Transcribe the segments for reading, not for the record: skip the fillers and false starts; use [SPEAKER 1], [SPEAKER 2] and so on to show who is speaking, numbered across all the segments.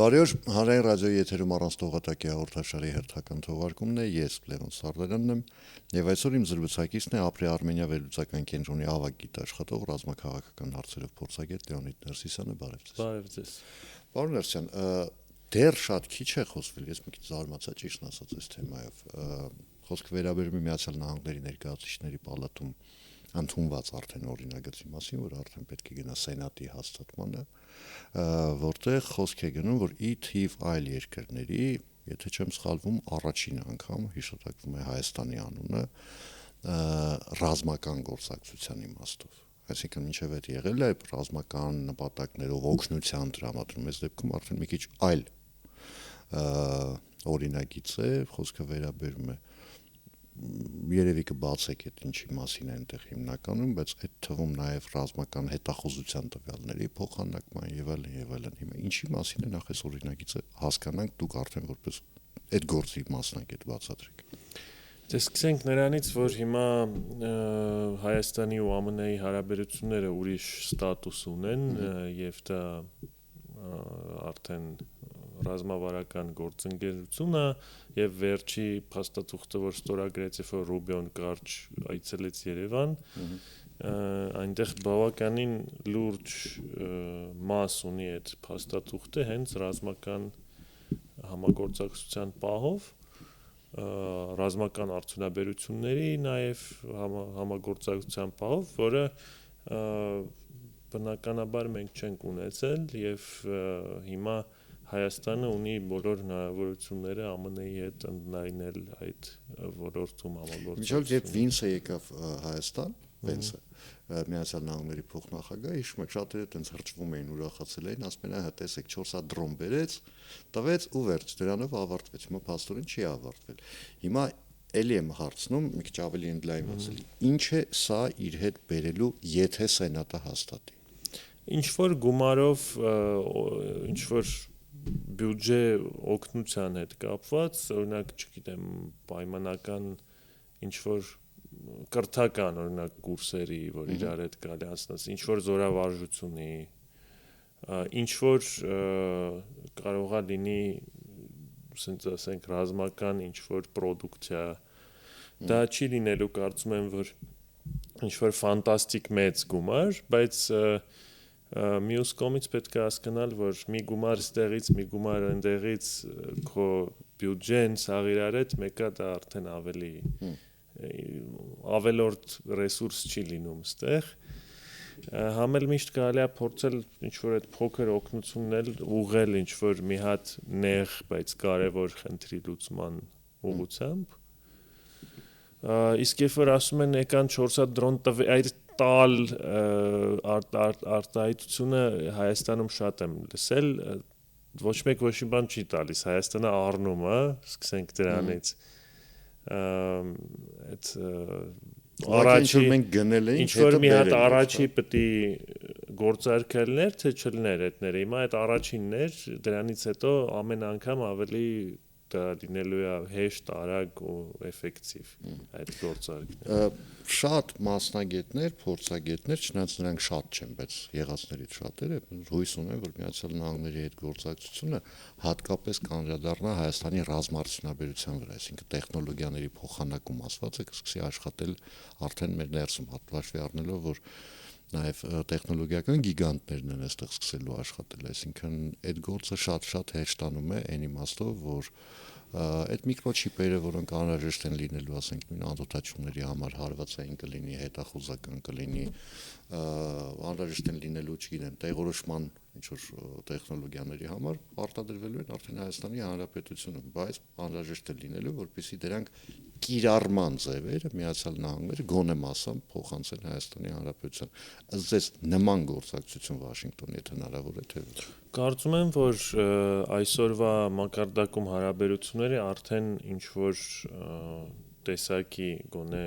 [SPEAKER 1] Բարի օր, Հանրային ռադիոյի եթերում առանց տողատակի հաղորդաշարի հերթական թողարկումն է, ես Լևոն Սարդարյանն եմ, եւ այսօր իմ զրուցակիցն է Ապրի Արմենիա վերլուծական կենտրոնի ավագ գիտաշխատող ռազմաքաղաքական հարցերով փորձագետ Լեոնիդ Ներսիսյանը, բարև ձեզ։
[SPEAKER 2] Բարև ձեզ։
[SPEAKER 1] Պարոն Ներսիսյան, դեռ շատ քիչ է խոսվել, ես մի քիչ զարմացա ճիշտ ասած այս թեմայով։ Խոսքը վերաբերում է Միացյալ Նահանգների ներկայացուցիչների պալատում ընդունված արդեն օրինագծի մասին, որ արդեն պետք է գնա Սենատի հաստատմանը, որտեղ խոսք է գնում, որ ի թիվ այլ երկրների, եթե չեմ սխալվում, առաջին անգամ հիշատակվում է Հայաստանի անունը ռազմական գործակցության իմաստով։ Այսինքն մինչև այդ եղել է ռազմական նպատակներով օգնության տրամադրում, այս դեպքում արդեն մի քիչ այլ օրինագիծ է, խոսքը վերաբերում է երևի կբացեք այդ ինչի մասին է այնտեղ հիմնականում, բայց այդ թվում նաև ռազմական հետախուզության տվյալների փոխանակման եւ այլն, հիմա ինչի մասին է նախ այս օրինագիծը հասկանանք, դուք արդեն որպես այդ գործի մասնակից բացատրեք։
[SPEAKER 2] Դե սկսենք նրանից, որ հիմա Հայաստանի ու ԱՄՆ-ի հարաբերությունները ուրիշ ստատուս ունեն եւ դա արդեն ռազմավարական գործընկերություն է եւ վերջի փաստաթուղթը, որ ստորագրեց, որ Ռուբիոն կարճ այցելեց Երևան, այնտեղ բավականին լուրջ մաս ունի այդ փաստաթուղթը հենց ռազմական համագործակցության պահով, ռազմական արդյունաբերությունների նաեւ համագործակցության պահով, որը բնականաբար մենք չենք ունեցել եւ հիմա Հայաստանը ունի բոլոր հնարավորությունները ԱՄՆ-ի հետ ընդլայնել այդ ոլորտում համագործակցություն։
[SPEAKER 1] Մինչև երբ Վինսը եկավ Հայաստան, Վենսը, Միացյալ Նահանգների փոխնախագահ, հիշում եք, շատերը այդպես հրճվում էին, ուրախացել էին, ասում են, հա տեսեք 4 հատ դրոն բերեց, տվեց ու վերջ, դրանով ավարտվեց։ Հիմա փաստորեն չի ավարտվել։ Հիմա էլի եմ հարցնում, մի քիչ ավելի ընդլայնված, ինչ է սա իր հետ բերելու, եթե Սենատը հաստատի։
[SPEAKER 2] Ինչ որ գումարով, ինչ որ բյուջե օգնության հետ կապված, օրինակ, չգիտեմ, պայմանական ինչ որ կրթական, օրինակ, կուրսերի, որ իրար հետ կարելի անցնես, ինչ որ զորավարժությունի, ինչ որ կարող է լինի, ասենք ասենք ռազմական ինչ որ պրոդուկցիա, դա չի լինելու, կարծում եմ, որ ինչ որ ֆանտաստիկ մեծ գումար, բայց մյուս կողմից պետք է հասկանալ, որ մի գումար ստեղից, մի գումար այնտեղից քո բյուջեն սաղ իրար հետ մեկը դա արդեն ավելի ավելորդ ռեսուրս չի լինում ստեղ։ Համել միշտ կարելի է փորձել ինչ որ այդ փոքր օգնությունն էլ ուղղել ինչ որ մի հատ նեղ, բայց կարևոր խնդրի լուծման ուղղությամբ։ Իսկ երբ որ ասում են եկան 4 հատ դրոն այդ տալ արտահայտությունը Հայաստանում շատ եմ լսել, ոչ մեկ ոչ մի բան չի տալիս, Հայաստանը առնում է, սկսենք դրանից, այդ առաջի
[SPEAKER 1] մենք գնել ենք,
[SPEAKER 2] ինչ որ մի հատ առաջի պետք է գործարկելներ, թե չլներ այդները, հիմա այդ առաջիններ, դրանից հետո ամեն անգամ ավելի դա լինելու է հեշտ, արագ ու էֆեկտիվ այդ գործարքները։
[SPEAKER 1] Շատ մասնագետներ, փորձագետներ, չնայած նրանք շատ չեն, բայց եղածներից շատերը հույս ունեն, որ Միացյալ Նահանգների հետ գործակցությունը հատկապես կանդրադառնա Հայաստանի ռազմաարդյունաբերության վրա, այսինքն տեխնոլոգիաների փոխանակում ասվածը կսկսի աշխատել արդեն մեր ներսում, հաշվի առնելով, որ նաև տեխնոլոգիական գիգանտներն են այստեղ սկսելու աշխատել, այսինքն այդ գործը շատ հեշտանում է այն իմաստով, որ այդ միկրոչիպերը, որոնք անհրաժեշտ են լինելու, ասենք, նույն անդոթաչումների համար հարվածային կլինի, հետախուզական կլինի, անհրաժեշտ են լինելու, չգիտեմ, տեղորոշման ինչ-որ տեխնոլոգիաների համար արտադրվելու են արդեն Հայաստանի Հանրապետությունում, բայց անհրաժեշտ է լինելու, որպեսզի դրանք կիրառման ձևերը Միացյալ Նահանգները գոնե մասամբ փոխանցեն Հայաստանի Հանրապետության։ Ըստ ձեզ նման գործակցություն Վաշինգտոնի հետ հնարավոր է թե ոչ։
[SPEAKER 2] Կարծում եմ, որ այսօրվա մակարդակում հարաբերությունները արդեն ինչ որ տեսակի գոնե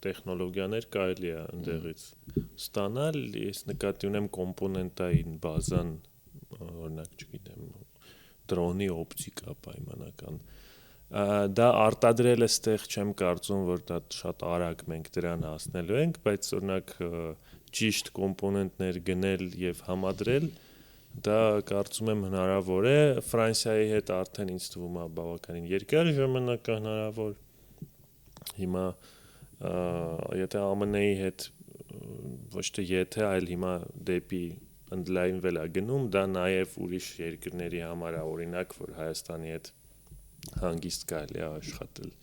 [SPEAKER 2] տեխնոլոգիաներ կարելի է ընդեղից ստանալ, ես նկատի ունեմ կոմպոնենտային բազան, օրինակ, չգիտեմ, դրոնի օպտիկա պայմանական, դա արտադրելը ստեղ չեմ կարծում, որ դա շատ արագ մենք դրան հասնելու ենք, բայց օրինակ ճիշտ կոմպոնենտներ գնել եւ համադրել, դա կարծում եմ հնարավոր է Ֆրանսիայի հետ արդեն ինձ թվում է բավականին երկար ժամանակ հնարավոր հիմա եթե ԱՄՆ-ի հետ ոչ թե եթե այլ հիմա դեպի ընդլայնվել է գնում դա նաև ուրիշ երկրների համար է օրինակ որ Հայաստանի հետ հանգիստ կարելի է աշխատել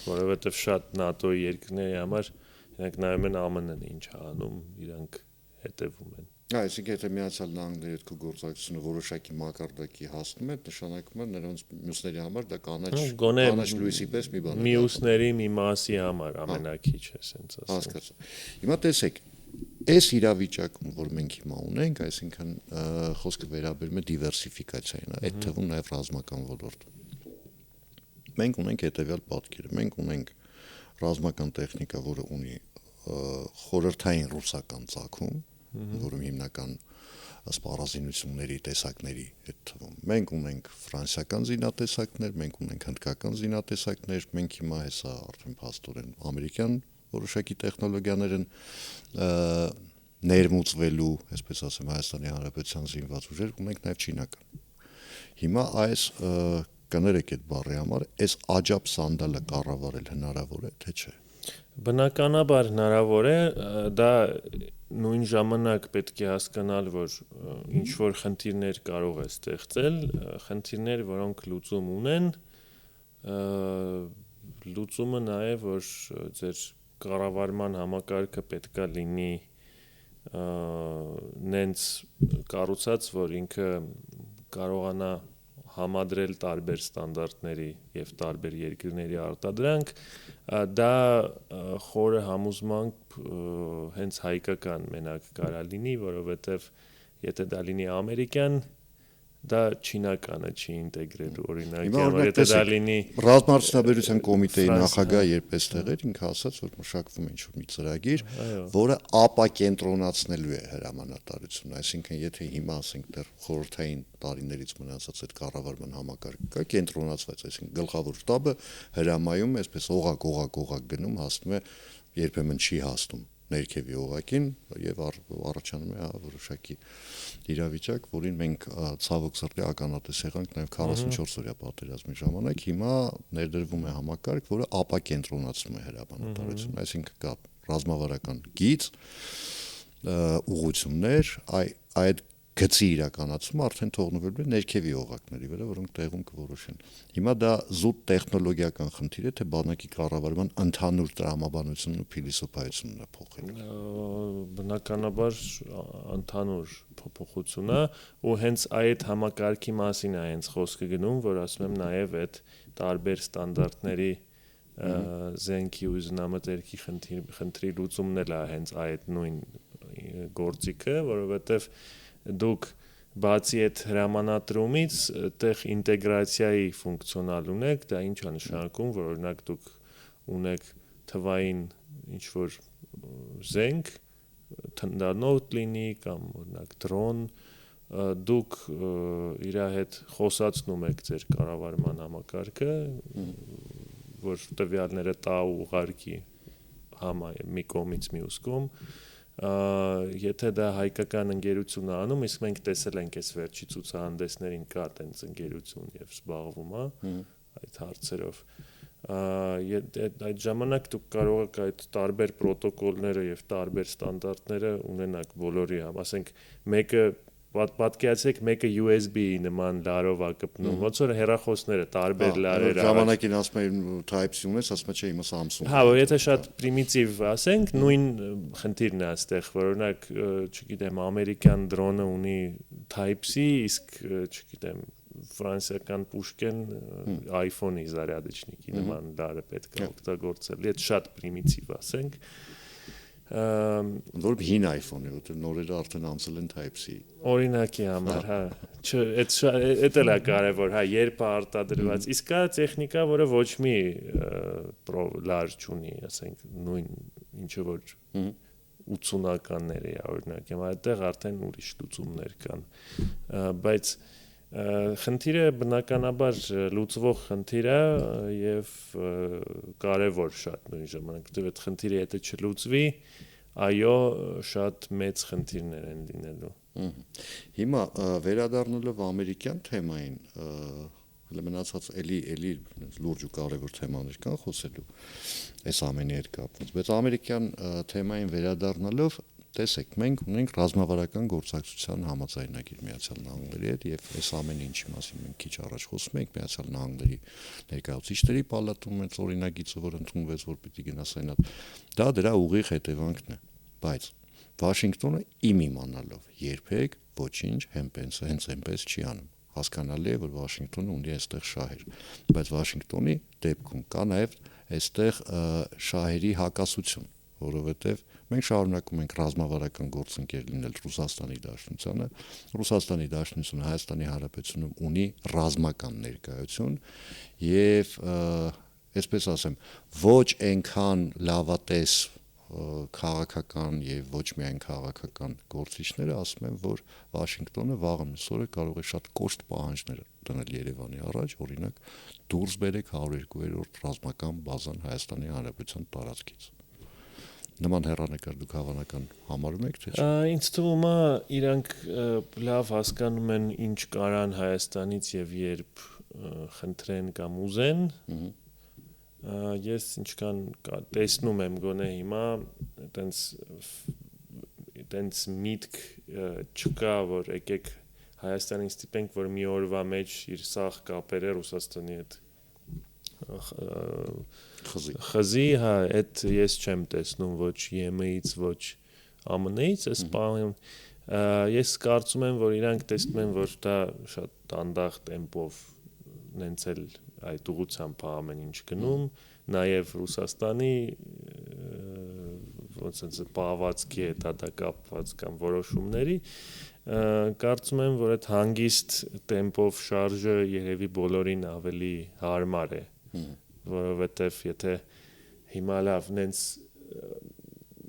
[SPEAKER 2] որովհետև շատ ՆԱՏՕ-ի երկրների համար իրանք նայում են ԱՄՆ-ն ինչ է անում իրանք հետևում են
[SPEAKER 1] Այսինքն եթե Միացյալ Նահանգների հետ գործակցությունը որոշակի մակարդակի հասնում է, նշանակում է նրանց մյուսների համար դա կանաչ լույսի պես մի բան է։
[SPEAKER 2] Մյուսների մի մասի համար ամենակիչը, ասենց ասեմ։
[SPEAKER 1] Հասկացա։ Հիմա տեսեք, այս իրավիճակում, որ մենք հիմա ունենք, այսինքն խոսքը վերաբերում է դիվերսիֆիկացիային, այդ թվում նաև ռազմական ոլորտ։ Մենք ունենք հետևյալ պատկերը, մենք ունենք ռազմական տեխնիկա, որը ունի խորհրդային ռուսական ծագում, որում հիմնական սպառազինությունների տեսակների հետ թվում։ Մենք ունենք ֆրանսիական զինատեսակներ, մենք ունենք հնդկական զինատեսակներ, մենք հիմա հեսա արդեն փաստորեն ամերիկյան որոշակի տեխնոլոգիաներ են ներմուծվելու, այսպես ասեմ, Հայաստանի Հանրապետության զինված ուժեր, ունենք նաև չինական։ Հիմա այս կներեք այդ բառի համար, այս աջափ սանդալը կառավարել հնարավոր է, թե չէ։
[SPEAKER 2] Բնականաբար հնարավոր է, դա նույն ժամանակ պետք է հասկանալ, որ ինչ որ խնդիրներ կարող է ստեղծել, խնդիրներ, որոնք լուծում ունեն, լուծումը նաև որ ձեր կառավարման համակարգը պետքա լինի նենց կառուցած, որ ինքը կարողանա համադրել տարբեր ստանդարտների եւ տարբեր երկրների արտադրանք, դա խորը համոզմանք հենց հայկական մենակ կարա լինի, որովհետեւ եթե դա լինի ամերիկյան, դա չինականը չի ինտեգրելու օրինակ, եթե դա լինի
[SPEAKER 1] ռազմաարդյունաբերության կոմիտեի նախագահ երբ էստեղ էր, ինքը ասաց, որ մշակվում է ինչ-որ մի ծրագիր, որը ապակենտրոնացնելու է հրամանատարությունը, այսինքն եթե հիմա ասենք դեռ խորհրդային տարիներից մնացած այդ կառավարման համակարգը կա, կենտրոնացված, այսինքն գլխավոր շտաբը հրամայում է, այսպես օղակ գնում, հասնում է, երբեմն չի հասնում ներքևի օղակին եւ առաջանում է որոշակի իրավիճակ, որին մենք ցավոք սրտի ականատես եղանք նաեւ 44-օրյա պատերազմի ժամանակ, հիմա ներդրվում է համակարգ, որը ապակենտրոնացնում է հրամանատարությունը, այսինքն կա ռազմավարական գիծ, ուղղություններ, այդ գծի իրականացումը արդեն թողնվելու է ներքևի օղակների վրա, որոնք տեղում կորոշեն։ Հիմա դա զուտ տեխնոլոգիական խնդիր է, թե բանակի կառավարման ընդհանուր տրամաբանությունն ու փիլիսոփայությունն է փոխել։
[SPEAKER 2] Բնականաբար ընդհանուր փոփոխություն է, ու հենց այդ համակարգի մասին է հենց խոսքը գնում, որ ասում եմ նաև այդ տարբեր ստանդարտների զենքի ու զինամթերքի խնդրի լուծումն էլ է հենց այդ նույն գործիքը, որովհետև դուք բացի այդ հրամանատրումից տեղ ինտեգրացիայի ֆունկցիոնալ ունեք, դա ինչ է նշանակում, որ օրինակ դուք ունեք թվային ինչ-որ զենք, թնդանոթ լինի կամ օրինակ դրոն, դուք իր հետ խոսացնում եք ձեր կառավարման համակարգը, որ տվյալները տա ու ուղարկի մի կողմից մյուս կողմ, եթե դա հայկական ընկերություն է անում, իսկ մենք տեսել ենք այս վերջի ցուցահանդեսներին կա տենց ընկերություն եւ զբաղվում է այդ հարցերով, այդ ժամանակ դուք կարող եք այդ տարբեր պրոտոկոլները եւ տարբեր ստանդարտները ունենաք բոլորի համ, ասենք մեկը պատկերացրեք մեկը USB-ի նման լարով է կպնում, ոնց որ հեռախոսները տարբեր լարեր
[SPEAKER 1] ժամանակին ասում էին Type-C ունես, ասում է չէ, իմը Samsung։
[SPEAKER 2] Հա, որ եթե շատ պրիմիտիվ ասենք, նույն խնդիրն է այստեղ, որ օրինակ, չգիտեմ, ամերիկյան դրոնը ունի Type-C, իսկ չգիտեմ, ֆրանսիական Pushkin iPhone-ի зарядочники նման լարը պետք է օգտագործել։ Եթե շատ պրիմիտիվ ասենք,
[SPEAKER 1] որ հին iPhone-ը, որտեղ նորերը արդեն անցել են Type-C։
[SPEAKER 2] Օրինակի համար, հա, այդ էլ է կարևոր, հա, երբ է արտադրված, իսկ կա տեխնիկա, որը ոչ մի լար չունի, ասենք, նույն ինչը որ 80-ականների է, օրինակ, հիմա այդտեղ արդեն ուրիշ լուծումներ կան, բայց խնդիրը բնականաբար լուծվող խնդիր է եւ կարեւոր շատ նույն ժամանակ, որտեղ այդ խնդիրը եթե չլուծվի, այո, շատ մեծ խնդիրներ են լինելու։
[SPEAKER 1] Հիմա վերադառնալով ամերիկյան թեմային, մնացած էլի լուրջ ու կարևոր թեմաներ կան խոսելու այս ամենի հետ կապված, բայց ամերիկյան թեմային վերադառնալով տեսեք, մենք ունենք ռազմավարական գործակցության համաձայնագիր Միացյալ Նահանգների հետ եւ այս ամեն ինչի մասին մենք քիչ առաջ խոսում ենք Միացյալ Նահանգների ներկայացուցիչների պալատում այս օրինագիծը, որ ընդունվեց, որ պիտի գնա սենատ, դա դրա ուղիղ հետևանքն է, բայց Վաշինգտոնը իմանալով երբեք ոչինչ հենց այնպես չի անում։ Հասկանալի է, որ Վաշինգտոնը ունի այստեղ շահեր, բայց Վաշինգտոնի դեպքում կա նաև այստեղ շահերի հակասություն, որովհետև մենք շարունակում ենք ռազմավարական գործընկեր լինել Ռուսաստանի Դաշնությանը, Ռուսաստանի Դաշնությունը Հայաստանի Հանրապետությունում ունի ռազմական ներկայություն եւ այսպես ասեմ, ոչ այնքան լավատես քաղաքական եւ ոչ միայն քաղաքական գործիչները ասում են, որ Վաշինգտոնը վաղը միսօրը կարող է շատ կոշտ պահանջներ դնել Երևանի առաջ, օրինակ դուրս բերեք 102-րդ ռազմական բազան Հայաստանի Հանրապետության տարածքից։ Նման հեռանկար դուք հավանական համարում եք, թե չէ։
[SPEAKER 2] Ինձ թվում է իրանք լավ հասկանում են ինչ կարան Հայաստանից եւ երբ խնդրեն կամ ուզեն։ Ես ինչքան տեսնում եմ գոնե հիմա այտենց միտք չկա, որ եկեք Հայաստանին ստիպենք, որ մի օրվա մեջ իր սախ կապերը Ռուսաստանի հետ խզի, հա, այդ ես չեմ տեսնում ոչ ԵՄ-ից, ոչ ԱՄՆ-ից, այս պահին ես կարծում եմ, որ իրանք տեսնում են, որ դա շատ դանդաղ տեմպով նենց էլ այդ ուղղությամբ ամեն ինչ գնում, նաև Ռուսաստանի ոնց պահվածքի հետ դա կապված կամ որոշումների կարծում եմ, որ այդ հանգիստ տեմպով շարժը երևի բոլորին ավելի հարմար է, որովհետև եթե հիմա լավ նենց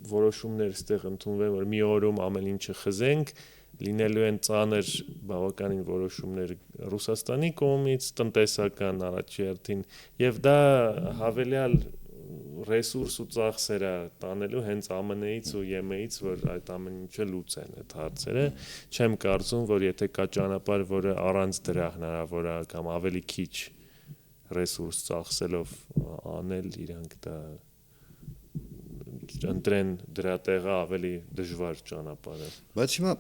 [SPEAKER 2] որոշումներ ստեղ ընդունվեն, որ մի օրում ամեն ինչը խզենք, լինելու են ծանր բավականին որոշումներ Ռուսաստանի կողմից, տնտեսական առաջերտին, եւ դա հավելյալ ռեսուրս ու ծախսեր է տանելու հենց ԱՄՆ-ից ու ԵՄ-ից, որ այդ ամեն ինչը լուծեն այդ հարցերը։ Չեմ կարծում, որ եթե կա ճանապարհ, որը առանց դրա հնարավոր է կամ ավելի քիչ ռեսուրս ծախսելով անել, իրանք դա ընտրեն դրա տեղը ավելի դժվար ճանապարհը։
[SPEAKER 1] Բայց հիմա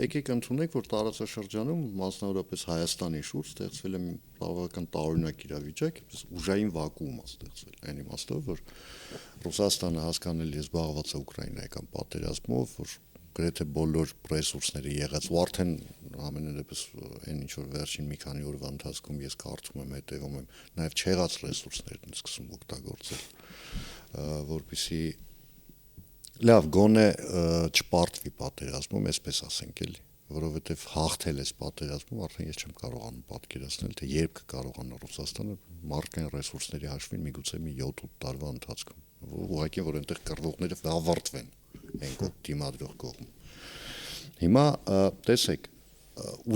[SPEAKER 1] եկեք ընդունենք, որ տարածաշրջանում, մասնավորապես Հայաստանի շուրջ ստեղծվել է բավական տարօրինակ իրավիճակ, ուժային վակուում է ստեղծվել, այն իմաստով, որ Ռուսաստանը հասկանելի է զբաղված է ուկրաինայական պատերազմով, որ գրեթե բոլոր ռեսուրսները եղած ու արդեն ամենadepս այն ինչ որ վերջին մի քանի օրվա ընթացքում ես կարծում եմ հետևում եմ նաև չեղած ռեսուրսներն սկսում օգտագործել որպեսզի լավ գոնե չպարտվի պատերազմում այսպես ասենք էլի որովհետև հաղթել էս պատերազմում արդեն ես չեմ կարողանում պատկերացնել թե երբ կկարողանա Ռուսաստանը մարդկային ռեսուրսների հաշվին միգուցե մի 7-8 տարվա ընթացքում ուղղակի որ այնտեղ կռվողները ավարտվեն այն դիմադրող կողմ հիմա տեսեք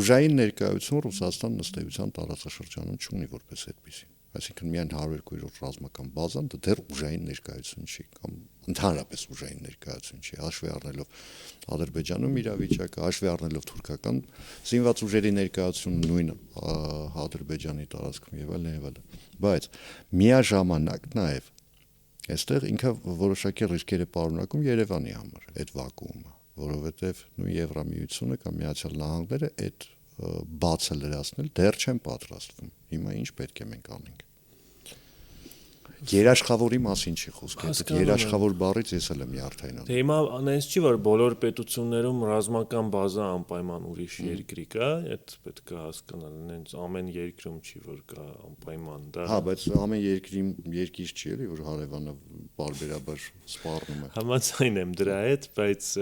[SPEAKER 1] ուժային ներկայություն Ռուսաստանն ըստ էության տարածաշրջանում չունի որպես այդպիսի այսինքն միայն 102-րդ ռազմական բազան դա դեռ ուժային ներկայություն չի կամ ընդհանրապես ուժային ներկայություն չի հաշվի առնելով Ադրբեջանում իրավիճակը հաշվի առնելով թուրքական զինված ուժերի ներկայությունը նույն Ադրբեջանի տարածքում եւ այլն բայց միաժամանակ նաեւ այստեղ ինքը որոշակի ռիսկեր է պարունակում Երևանի համար այդ վակուումը որովհետեւ նույն Եվրամիությունը կամ Միացյալ Նահանգները այդ բացը լրացնել դեռ չեն պատրաստվում հիմա ինչ պետք է մենք անենք երաշխավորի մասին չի խոսքը այդ երաշխավոր բառից ես էլ եմ յարթայնանում
[SPEAKER 2] դե հիմա այնպես չի որ բոլոր պետություններում ռազմական բազա անպայման ուրիշ երկրի կա այդ պետք է հասկանալ այնց ամեն երկրում չի որ կա անպայման դա
[SPEAKER 1] հա բայց ամեն երկիր չի էլի որ հարևանը բարբերաբար սպառնում է
[SPEAKER 2] համաձայն եմ դրա հետ բայց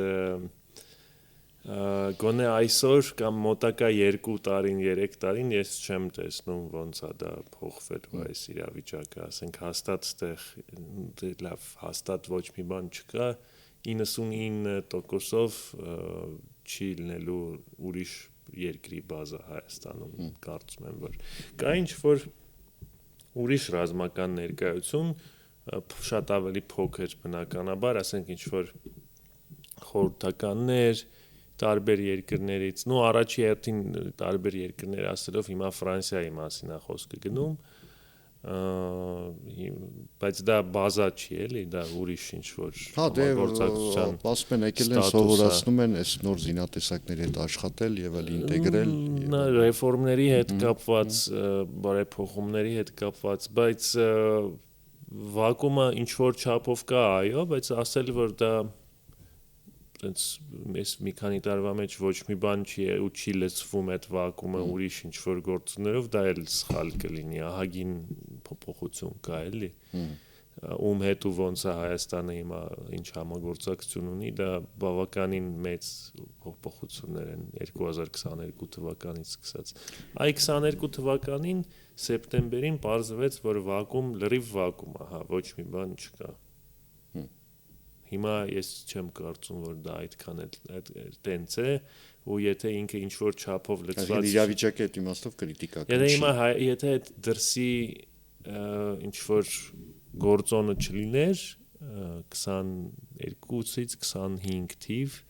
[SPEAKER 2] գոնե այսօր կամ մոտակա 2 տարին 3 տարին ես չեմ տեսնում ոնց է դա փոխվելու այս իրավիճակը ասենք հաստատ ստեղ լավ հաստատ ոչ մի բան չկա 99%-ով չի լինելու ուրիշ երկրի բազա Հայաստանում կարծում եմ որ կա ինչ որ ուրիշ ռազմական ներկայություն շատ ավելի փոքր բնականաբար ասենք ինչ որ խորհրդականներ տարբեր երկրներից, նո առաջի հերթին տարբեր երկրներ ասելով հիմա Ֆրանսիայի մասին է խոսքը գնում, բայց դա բազա չի էլի, դա ուրիշ ինչ-որ
[SPEAKER 1] համագործակցության ասում են եկել են սովորացնում են այս նոր զինատեսակների հետ աշխատել եւ էլ ինտեգրել
[SPEAKER 2] ռեֆորմների հետ կապված, բարեփոխումների հետ կապված, բայց վակումը ինչ-որ չափով կա, այո, բայց ասել որ դա այս մի քանի տարվա մեջ ոչ մի բան չի ու չի լցվում այդ վակումը ուրիշ ինչ-որ գործություններով, դա էլ սխալ կլինի, ահագին փոփոխություն կա էլի։ Ում հետ ու ոնց է Հայաստանը հիմա ինչ համագործակցություն ունի, դա բավականին մեծ փոփոխություններ են 2022 թվականից սկսած։ Այ 22 թվականին սեպտեմբերին պարզվեց, որ վակում լրիվ վակում է, հա, ոչ մի բան չկա։ Հիմա ես չեմ կարծում, որ դա այդքան էլ տենց է, ու եթե ինքը ինչ-որ չափով լցված
[SPEAKER 1] իրավիճակի այդ իմաստով կրիտիկական
[SPEAKER 2] չի։ Եթե այդ դրսի ինչ-որ գործոնը չլիներ 22-ից 25 թիվ,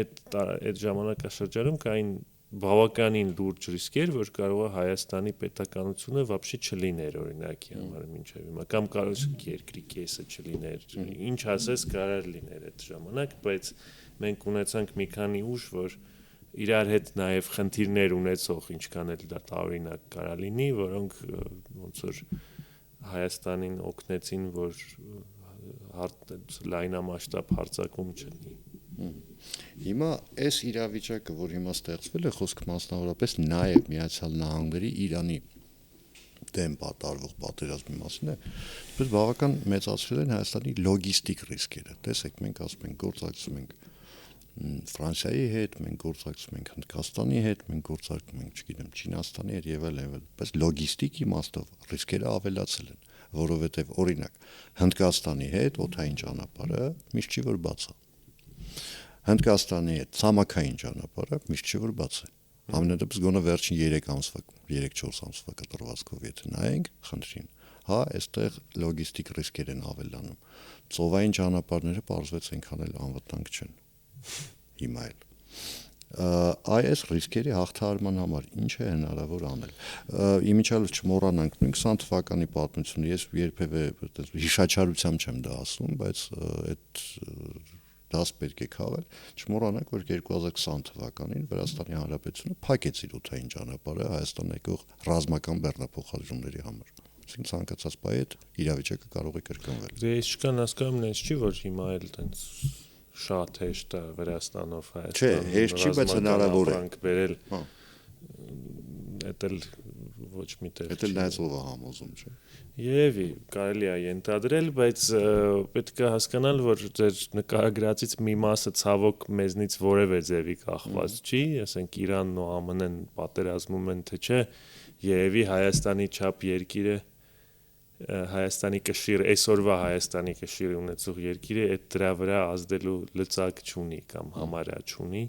[SPEAKER 2] այդ ժամանակաշրջանում կային բավականին լուրջ ռիսկեր, որ կարող է Հայաստանի պետականությունը вообще չլիներ օրինակի համար մինչև հիմա, կամ կարող է երկրի կեսը չլիներ, ինչ ասես կարար լիներ այդ ժամանակ, բայց մենք ունեցանք մի քանի ուժ, որ իրար հետ նաև խնդիրներ ունեցող, ինչքան էլ դա տարօրինակ կարա լինի, որոնք ոնց որ Հայաստանին օգնեցին, որ լայնամասշտաբ հարձակում չլինի։
[SPEAKER 1] Հիմա այս իրավիճակը, որ հիմա ստեղծվել է, խոսքը մասնավորապես նաև Միացյալ Նահանգների Իրանի դեմ պատարվող պատերազմի մասին է, բայց բավական մեծացրել են Հայաստանի լոգիստիկ ռիսկերը։ Տեսեք, մենք ասում ենք գործակցում ենք Ֆրանսիայի հետ, մենք գործակցում ենք Հնդկաստանի հետ, մենք գործակցում ենք, չգիտեմ, Չինաստանի հետ եւ այլն, բայց լոգիստիկի իմաստով ռիսկերը ավելացել են, որովհետեւ օրինակ Հնդկաստանի հետ օդային ճանապարհը միշտ չի որ բաց է։ Հնդկաստանի հետ ցամաքային ճանապարհը միշտ չի որ բաց է։ Ամենադեպս գոնե վերջին 3 ամսվա, 3-4 ամսվա կտրվածքով եթե նայենք, խնդրին, հա, այստեղ լոգիստիկ ռիսկեր են ավելանում։ Ծովային ճանապարհները պարզվեց այնքան էլ անվտանգ չեն։ Հիմա էլ այս ռիսկերի հաղթահարման համար ինչ է հնարավոր անել։ Իմիջիալով չմոռանանք նույն 20 թվականի պատմությունը, ես երբևէ հիշաչարությամբ չեմ դա ասում, բայց այդ դաս պետք է քաղել, չմոռանանք, որ 2020 թվականին Վրաստանի Հանրապետությունը փակեց իր օդային ճանապարհը Հայաստան եկող ռազմական բեռնափոխադրումների համար։ Այսինքն ցանկացած բայ այդ իրավիճակը կարող է կրկնվել։
[SPEAKER 2] Դե ես չկան հասկանում, նենց չի, որ հիմա էլ տենց շատ հեշտ է Վրաստանով Հայաստան։
[SPEAKER 1] Չէ, հեշտ չի, բայց հնարավոր է։
[SPEAKER 2] Բերել։ Դա էլ ոչ մի տեղ։
[SPEAKER 1] Դա էլ նայած ով է համոզում, չէ։
[SPEAKER 2] Երևի կարելի է ենթադրել, բայց պետք է հասկանալ, որ ձեր նկարագրածից մի մասը ցավոք մեզնից որևէ ձևի կախված չի, ասենք Իրանն ու ԱՄՆ-ն պատերազմում են, թե չէ, երևի Հայաստանի չափ երկիրը Հայաստանի կշիռ, այսօրվա Հայաստանի կշիռ ունեցող երկիրը այդ դրա վրա ազդելու լծակ չունի կամ համարյա չունի։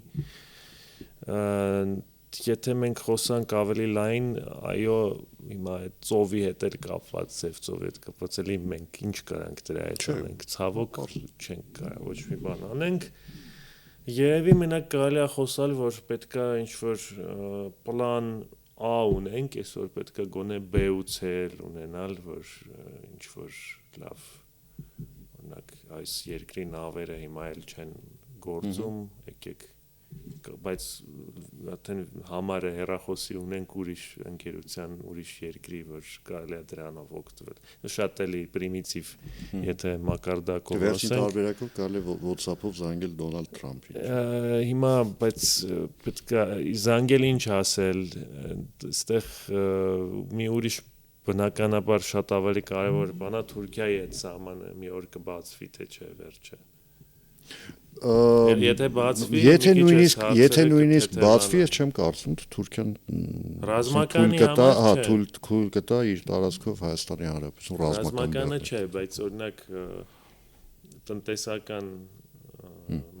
[SPEAKER 2] Եթե մենք խոսանք ավելի լայն, այո, հիմա այդ ծովի հետ էլ կապված, ծև ծովի հետ կապված էլի մենք ինչ կարանք դրա հետ անենք, ցավոք չենք կարող ոչ մի բան անենք։ Երևի մենակ կարելի է խոսալ, որ պետքա ինչ-որ պլան A ունենք, այսօր պետք է գոնե B ու C ունենալ, որ ինչ-որ լավ, օրինակ այս երկրի նավերը հիմա էլ չեն գործում, եկեք, բայց արդեն համարը հեռախոսի ունենք ուրիշ ընկերության, ուրիշ երկրի, որ կարելի է դրանով օգտվել։ Շատ էլի պրիմիտիվ, եթե մակարդակով ասենք։
[SPEAKER 1] Վերջին տարբերակով կարելի է WhatsApp-ով զանգել Դոնալդ Թրամփին։
[SPEAKER 2] Հիմա, բայց պետք է զանգել ինչ ասել, այստեղ մի ուրիշ բնականաբար շատ ավելի կարևոր բան է Թուրքիայի հետ սահմանը մի օր կբացվի, թե չէ վերջը։ Եթե բացվի,
[SPEAKER 1] եթե նույնիսկ բացվի, ես չեմ կարծում, թե Թուրքիան
[SPEAKER 2] ռազմականի համար
[SPEAKER 1] թույլ կտա իր տարածքով Հայաստանի Հանրապետություն
[SPEAKER 2] ռազմականը չէ, բայց օրինակ տնտեսական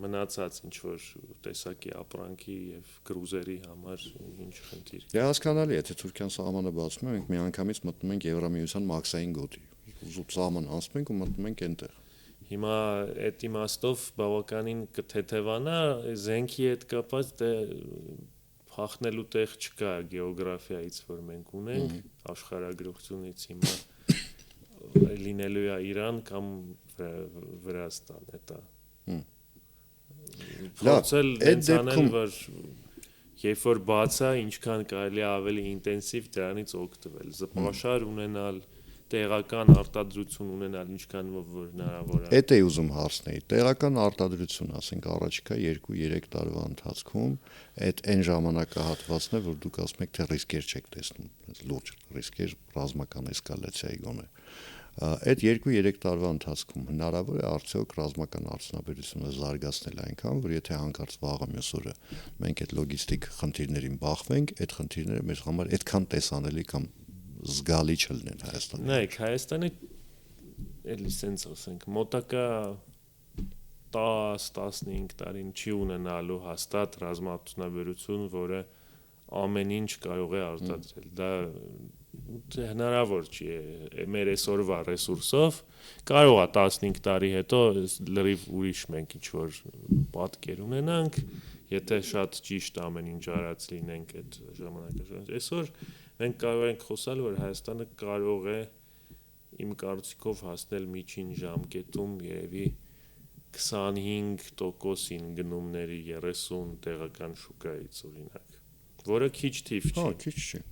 [SPEAKER 2] մնացած ինչ որ տեսակի ապրանքի եւ կրուզերի համար ինչ խնդիր։
[SPEAKER 1] Դե հասկանալի է, թե Թուրքիան սահմանը բացում է, մենք միանգամից մտնում ենք Եվրամիության մաքսային գոտի։ Ուզում սահման անցնում ենք ու մտնում ենք այնտեղ։
[SPEAKER 2] Հիմա այդ իմաստով բավականին կթեթևանա, զենքի հետ կապված դե հաղթնելու տեղ չկա գեոգրաֆիայից, որ մենք ունենք, աշխարհագրությունից հիմա լինելու է Իրան կամ Վրաստան, դա։ Փորձել հենց անել, որ երբ որ բաց է, ինչքան կարելի է ավելի ինտենսիվ դրանից օգտվել, զպաշար ունենալ, տեղական արտադրություն ունենալ, ինչքան որ հնարավոր է։
[SPEAKER 1] Էդ է ուզում հարցնել, տեղական արտադրություն, ասենք առաջիկա 2-3 տարվա ընթացքում, այդ այն ժամանակահատվածն է, որ դուք ասում եք, թե ռիսկեր չեք տեսնում, լուրջ ռիսկեր ռազմական էսկալացիայի գոնե։ Այդ 2-3 տարվա ընթացքում հնարավոր է արդյոք ռազմական արդյունաբերությունը զարգացնել այնքան, որ եթե հանկարծ վաղը մյուս օրը մենք այդ լոգիստիկ խնդիրներին բախվենք, այդ խնդիրները մեր համար այդքան տեսանելի կամ զգալի չլինեն Հայաստանի։
[SPEAKER 2] Նայեք, Հայաստանը էլի սենց ասենք, մոտակա 10-15 տարին չի ունենալու հաստատ ռազմաարդյունաբերություն, որը ամեն ինչ կարող է արտադրել։ Դա հնարավոր չի մեր այսօրվա ռեսուրսով, կարող է 15 տարի հետո լրիվ ուրիշ մենք ինչ-որ պատկեր ունենանք, եթե շատ ճիշտ ամեն ինչ արած լինենք այդ ժամանակաշրջանում։ Այսօր մենք կարող ենք խոսալ, որ Հայաստանը կարող է իմ կարծիքով հասնել միջին ժամկետում երևի 25%-ին գնումների 30 տեղական շուկայից օրինակ, որը քիչ թիվ չի։
[SPEAKER 1] Հա, քիչ չի։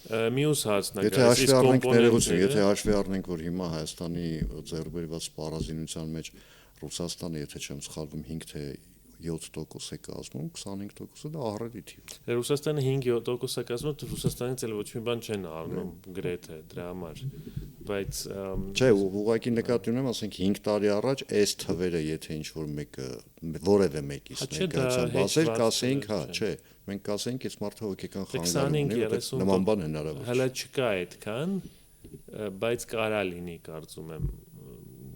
[SPEAKER 2] Մյուս հարցն է,
[SPEAKER 1] եթե հաշվի առնենք ներողություն, եթե հաշվի առնենք, որ հիմա Հայաստանի ձեռքբերված սպառազինության մեջ Ռուսաստանը, եթե չեմ սխալվում, 5 թե 7% է կազմում, 25%-ը դա ահռելի թիվ է։
[SPEAKER 2] Ռուսաստանը 5-7% է կազմում, Ռուսաստանից էլ ոչ մի բան չեն առնում գրեթե դրա համար, բայց
[SPEAKER 1] չէ, ուղղակի նկատի ունեմ, ասենք 5 տարի առաջ այս թվերը, եթե ինչ-որ մեկը որևէ մեկից ներկայացան, բացեր կասեինք, հա, չէ, մենք կասեինք, այս մարդը հոգեկան խանգարում ունի, որտեղ նման բան հնարավոր չէ։
[SPEAKER 2] Հələ չկա այդքան, բայց կարա լինի, կարծում եմ,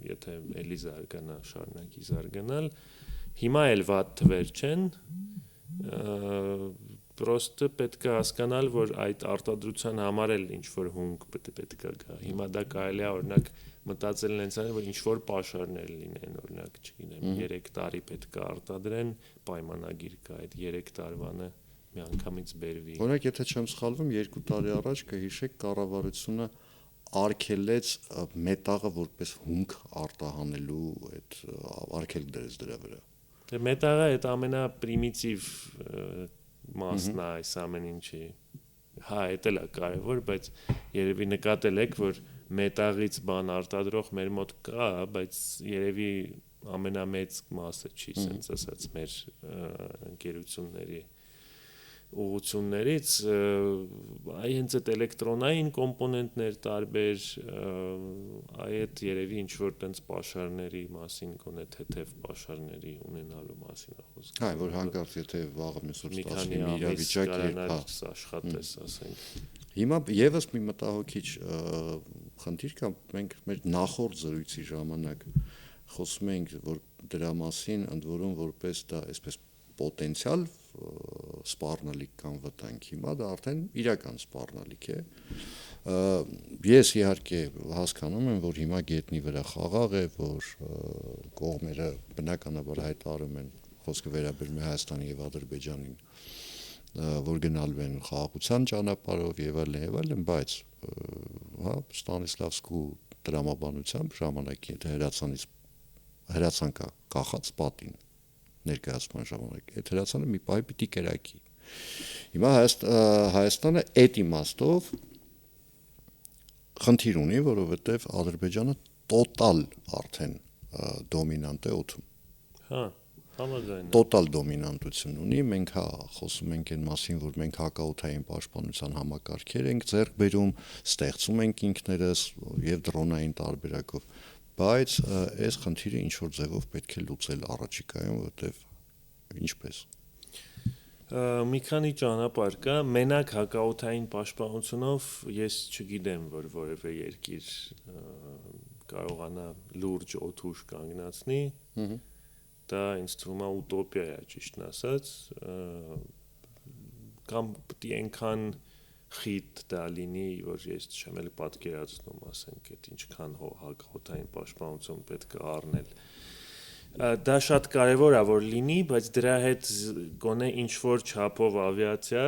[SPEAKER 2] եթե էլի զարգանա, շարունակի զարգանալ։ Հիմա էլ վատ թվեր չեն, պրոստը պետք է հասկանալ, որ այդ արտադրության համար էլ ինչ-որ հունգ պետք է գա։ Հիմա դա կարելի է օրինակ մտածել հենց այն, որ ինչ-որ պաշարներ լինեն, օրինակ, չգիտեմ, 3 տարի պետք է արտադրեն, պայմանագիր կա, այդ 3 տարվանը միանգամից բերվի։
[SPEAKER 1] Օրինակ, եթե չեմ սխալվում, 2 տարի առաջ կհիշեք կառավարությունը արգելեց մետաղը որպես հումք արտահանելու այդ արգելք դրեց դրա վրա։
[SPEAKER 2] Դե մետաղը այդ ամենապրիմիտիվ մասն է այս ամեն ինչի։ Հա, դա էլ է կարևոր, բայց երևի նկատել եք, որ մետաղից բան արտադրող մեր մոտ կա, բայց երևի ամենամեծ մասը չի, ասենց ասած, մեր ընկերությունների ուղղություններից, այ հենց այդ էլեկտրոնային կոմպոնենտներ տարբեր, այդ երևի ինչ-որ տենց պաշարների մասին, գոնե թեթև պաշարների ունենալու մասին է խոսքը։
[SPEAKER 1] Հա, որ հանկարծ եթե վաղը մյուս օր
[SPEAKER 2] մի
[SPEAKER 1] ստացվի
[SPEAKER 2] քանի
[SPEAKER 1] իրավիճակ
[SPEAKER 2] կարանալ աշխատես, ասենք։
[SPEAKER 1] Հիմա եւս մի մտահոգիչ խնդիր կա, մենք մեր նախորդ զրույցի ժամանակ խոսում ենք, որ դրա մասին ընդ որում որպես դա այսպես պոտենցիալ սպառնալիք կամ վտանգ, հիմա դա արդեն իրական սպառնալիք է։ Ես իհարկե հասկանում եմ, որ հիմա գետնի վրա խաղաղ է, որ կողմերը բնականաբար հայտարարում են, խոսքը վերաբերում է Հայաստանի եւ Ադրբեջանին, որ գնալու են խաղաղության ճանապարհով եւ այլն, բայց հա Ստանիսլավսկու դրամաբանությամբ ժամանակի հրացան կա կախած պատին ներկայացման ժամանակ այդ հրացանը մի պահ պիտի կերակի։ Հիմա Հայաստանը այդ իմաստով խնդիր ունի, որովհետև Ադրբեջանը տոտալ արդեն դոմինանտ է օդում։
[SPEAKER 2] Հա, համաձայն։
[SPEAKER 1] Տոտալ դոմինանտություն ունի, մենք հա խոսում ենք այն մասին, որ մենք հակաօդային պաշտպանության համակարգեր ենք ձեռք բերում, ստեղծում ենք ինքներս եւ դրոնային տարբերակով, բայց այս խնդիրը ինչ որ ձևով պետք է լուծել առաջիկայում, որովհետև ինչպես
[SPEAKER 2] մի քանի ճանապարհ կա, մենակ հակաօդային պաշտպանությունով ես չգիտեմ, որ որևէ երկիր կարողանա լուրջ օդուժ կանգնացնի, դա ինձ թվում է ուտոպիա է, ճիշտն ասած, կամ պետք է այնքան խիտ դա լինի, որ ես չեմ էլ պատկերացնում, ասենք, այդ ինչքան հակահոտային պաշտպանություն պետք է առնել։ Դա շատ կարևոր է որ լինի, բայց դրա հետ գոնե ինչ որ չափով ավիացիա,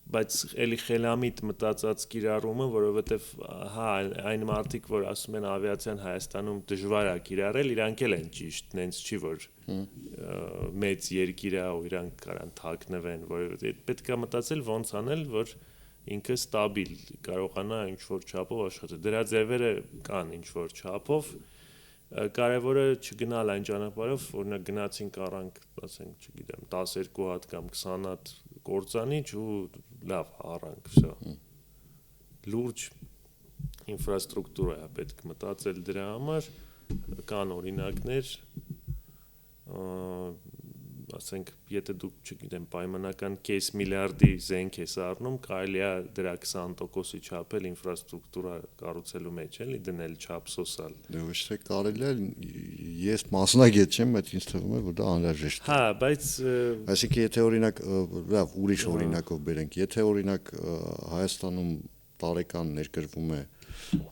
[SPEAKER 2] բայց էլի խելամիտ մտածած կիրառումը, որովհետև հա այն մարդիկ, որ ասում են ավիացիան Հայաստանում դժվար է կիրառել, իրանք էլ են ճիշտ, նենց չի որ մեծ երկիր է ու իրանք կարան թաքնվեն, որովհետև պետք է մտածել ոնց անել, որ ինքը ստաբիլ կարողանա ինչ որ չափով աշխատել։ Դրա ձևերը կան ինչ որ չափով, կարևորը չգնալ այն ճանապարհով, օրինակ գնացինք առանք, ասենք, չգիտեմ, 12 հատ կամ 20 հատ կործանիչ ու լավ առանք, վсё։ Լուրջ ինֆրաստրուկտուրա է պետք մտածել դրա համար, կան օրինակներ, ասենք, եթե դուք, չգիտեմ, պայմանական կես միլիարդի զենք ես առնում, կարելի է դրա 20%-ի չափել ինֆրաստրուկտուրա կառուցելու մեջ, էլի դնել չափ սոսալ։
[SPEAKER 1] Դե ոչ թե կարելի է, ես մասնագետ չեմ, բայց ինձ թվում է, որ դա անհրաժեշտ է։
[SPEAKER 2] Հա, բայց
[SPEAKER 1] Այսինքն, եթե օրինակ, լավ, ուրիշ օրինակով բերենք, եթե օրինակ Հայաստանում տարեկան ներկրվում է,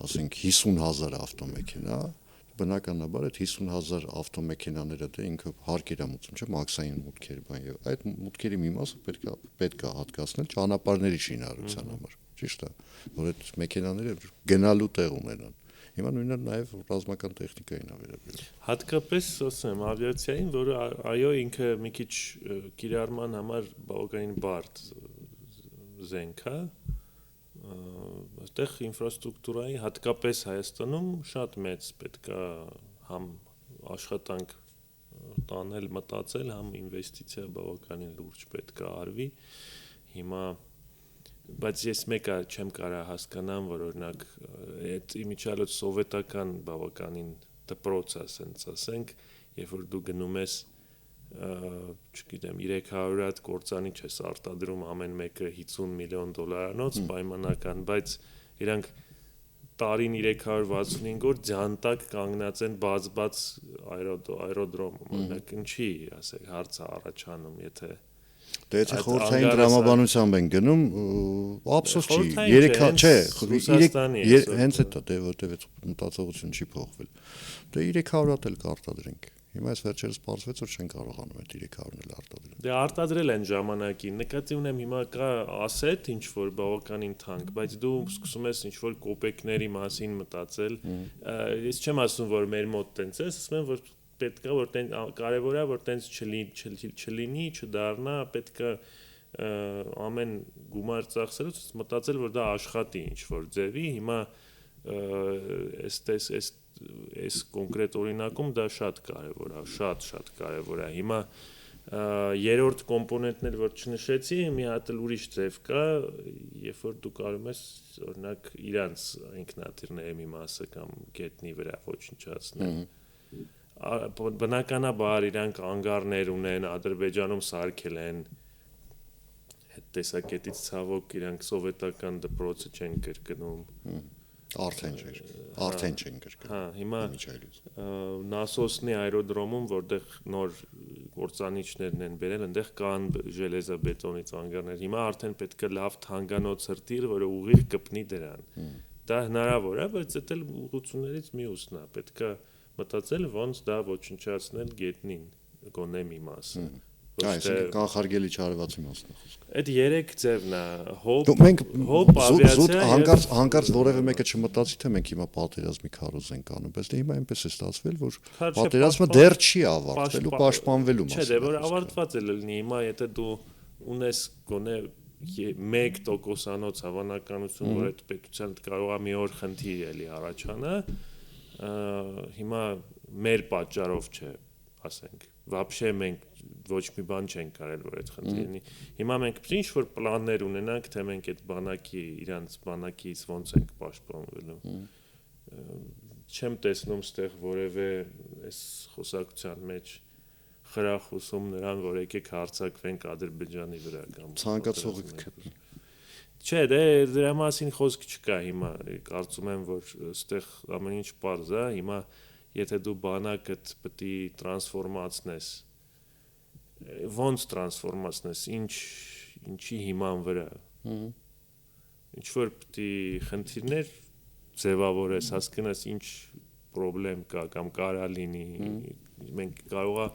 [SPEAKER 1] ասենք 50,000 ավտոմեքենա, բնականաբար այդ 50,000 ավտոմեքենաները դե ինքը հարկեր է մուծում, չէ՞, մաքսային մուտքեր բան եւ այդ մուտքերի մի մասը պետք է հատկացնել ճանապարհների շինարարության համար, ճիշտ է, որ այդ մեքենաները գնալու տեղ ունենան։ Հիմա նույնը նաեւ ռազմական տեխնիկային է վերաբերում։
[SPEAKER 2] Հատկապես ասեմ ավիացիային, որը այո ինքը մի քիչ կիրառման համար բավականին բարդ զենք է, այստեղ ինֆրաստրուկտուրայի հատկապես Հայաստանում շատ մեծ պետք է համ աշխատանք տանել, մտածել, համ ինվեստիցիա բավականին լուրջ պետք է արվի։ Հիմա բայց ես մեկը չեմ կարող հասկանամ, որ օրինակ այդ իմիջիալոց սովետական բավականին դպրոց է, ասենք, ասենք, երբ որ դու գնում ես, չգիտեմ, 300 հատ կործանիչ ես արտադրում ամեն մեկը $50 միլիոն պայմանական, բայց իրանք տարին 365 օր ձանտակ կանգնած են բաց աերոդրոմում, օրինակ ինչի, ասեք, հարց է առաջանում, եթե
[SPEAKER 1] Դե եթե խորհրդային տրամաբանությամբ են գնում, ափսոս չի, 3 չէ, հենց էտա, դե որտեվ այդ մտածողություն չի փոխվել։ Դե 300 հատ էլ կարտադրենք։ Հիմա այս վերջերս պարզվեց, որ չեն կարողանում այդ 300-ն էլ արտադրել։
[SPEAKER 2] Դե արտադրել են ժամանակին, նկատի ունեմ հիմա կա ասետ ինչ որ բավականին թանկ, բայց դու սկսում ես ինչ որ կոպեկների մասին մտածել։ Ես չեմ ասում, որ մեր մոտ տենց է, ասում եմ, որ պետք է որ կարևոր է որ տենց չլինի, չդառնա, պետք է ամեն գումար ծախսելուց մտածել, որ դա աշխատի ինչ որ ձևի, հիմա այս կոնկրետ օրինակում դա շատ կարևոր է, շատ կարևոր է։ Հիմա երրորդ կոմպոնենտն էլ որ չնշեցի, մի հատ էլ ուրիշ ձև կա, երբ որ դու կարող ես օրինակ իրանց ինքնաթիռների մի մասը կամ գետնի վրա ոչնչացնել։ Բնականաբար իրանք անգարներ ունեն, Ադրբեջանում սարքել են, այդ տեսակետից ցավոք իրանք սովետական դպրոցը չեն կրկնում։ Արդեն չեն կրկնում։ Հա, հիմա Նասոսնի աերոդրոմում, որտեղ նոր կործանիչներն են բերել, այնտեղ կան ժելեզաբետոնի ծանգարներ։ Հիմա արդեն պետք է լավ թանկանոց հրթիռ, որը ուղիղ կպնի դրան։ Դա հնարավոր է, բայց դա էլ ուղղություններից մյուսն է։ Պետք է մտածել ոնց դա ոչնչացնել գետնին, գոնե մի մասը։
[SPEAKER 1] Այսինքն կանխարգելի չարվածի մասն է խոսքը։
[SPEAKER 2] Այդ 3 ձևն է,
[SPEAKER 1] հոբ ավիացիա, հանկարծ որևէ մեկը չմտածի, թե մենք հիմա պատերազմի քարոզենք անում, բայց դե հիմա այնպես է ստացվել, որ պատերազմը դեռ չի ավարտվել ու պաշտպանվելու մասն է։
[SPEAKER 2] Չէ, դե որ ավարտված է լինի, հիմա եթե դու ունես գոնե 1% հավանականություն, որ այդ պետության կարող է մի օր խնդիր էլի առաջանա, հիմա մեր պատճառով չէ, ասենք, вообще մենք ոչ մի բան չենք կարել, որ այդ խնդիրը լինի։ Հիմա մենք պետք է ինչ-որ պլաններ ունենանք, թե մենք այդ բանակի, իրանց բանակից ոնց ենք պաշտպանվելու։ Չեմ տեսնում ստեղ որևէ այս խոսակցության մեջ խրախուսում նրան, որ եկեք հարձակվենք Ադրբեջանի վրա կամ
[SPEAKER 1] ցանկացողը կգտնի։
[SPEAKER 2] Չէ, դե դրա մասին խոսք չկա հիմա, կարծում եմ, որ այստեղ ամեն ինչ պարզ է, հիմա եթե դու բանակդ պետք է տրանսֆորմացնես, ոնց տրանսֆորմացնես, ինչի հիման վրա, Ինչ որ պիտի խնդիրներ ձևավորես, հասկանաս ինչ պրոբլեմ կա կամ կարա լինի, մենք կարողա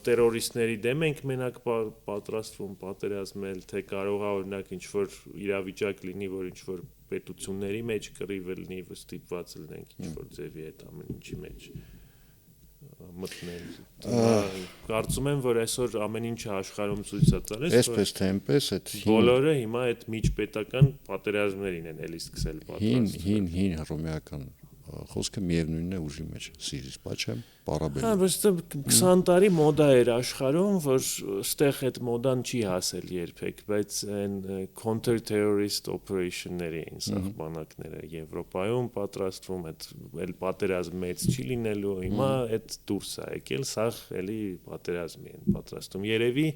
[SPEAKER 2] տերորիստների դեմ ենք մենակ պատրաստվում պատերազմել, թե կարողա օրինակ ինչ որ իրավիճակ լինի, որ ինչ որ պետությունների մեջ կռիվ լինի, ստիպված լինենք ինչ որ ձևի այդ ամեն ինչի մեջ մտնել։ Կարծում եմ, որ այսօր ամեն ինչը աշխարհում ցույց է տալիս,
[SPEAKER 1] Այսպես թե այնպես այդ
[SPEAKER 2] բոլորը հիմա այդ միջպետական պատերազմներին են էլի սկսել պատրաստվել։
[SPEAKER 1] հին հռոմեական խոսքը միևնույնն է ուժի մեջ սիրիս պաչեմ պարաբել։
[SPEAKER 2] Հա, բայց 20 տարի մոդա էր աշխարհում, որ ստեղ այդ մոդան չի հասել երբեք, բայց այն counter-terrorist operation-ների էին սաղ բանակները Եվրոպայում պատրաստվում, այդ պատերազմ մեծ չի լինելու, հիմա այդ դուրս է եկել, սաղ էլի պատերազմի են պատրաստում։ Երևի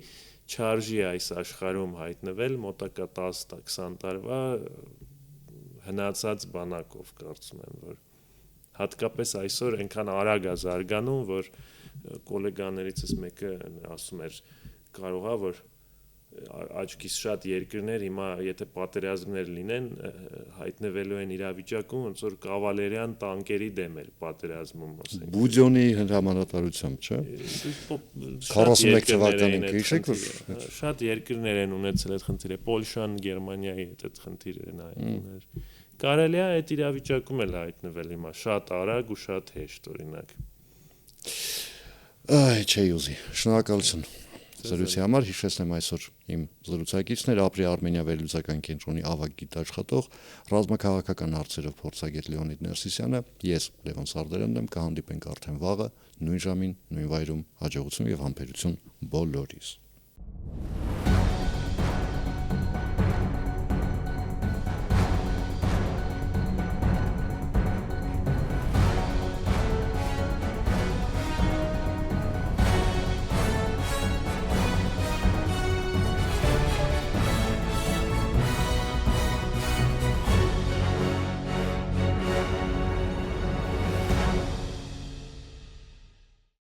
[SPEAKER 2] չարժի այս աշխարհում հայտնվել մոտակա 10-20 տարվա հնացած բանակով, կարծում եմ, որ հատկապես այսօր այնքան արագ է զարգանում, որ գոլեգաներիցս մեկը ասում էր կարողա որ աչքիս շատ երկրներ հիմա եթե պատերազմներ լինեն հայտնվելու են իրավիճակում ոնց որ կավալերյան տանկերի դեմ էր պատերազմում ասենք
[SPEAKER 1] Բուդյոնի հրամանատարությամբ, չէ՞։ 41 թվականին քիչ որ
[SPEAKER 2] շատ երկրներ են ունեցել այդ խնդիրը, Պոլշան, Գերմանիայի այդ խնդիրը նայեցներ։ Կարելի է այդ իրավիճակում էլ հայտնվել հիմա շատ արագ ու շատ հեշտ օրինակ։
[SPEAKER 1] Այ չէ ուզի։ Շնորհակալություն։ Զրույցի համար հիշեցնեմ այսօր իմ զրուցակիցներ Ապրի Արմենիա վերլուծական կենտրոնի ավագ գիտաշխատող ռազմաքաղաքական հարցերով փորձագետ Լեոնիդ Ներսիսյանը, ես Լևոն Սարդարյանն եմ, կհանդիպենք արդեն վաղը նույն ժամին, նույն վայրում, հաջողություն եւ համբերություն բոլորիս։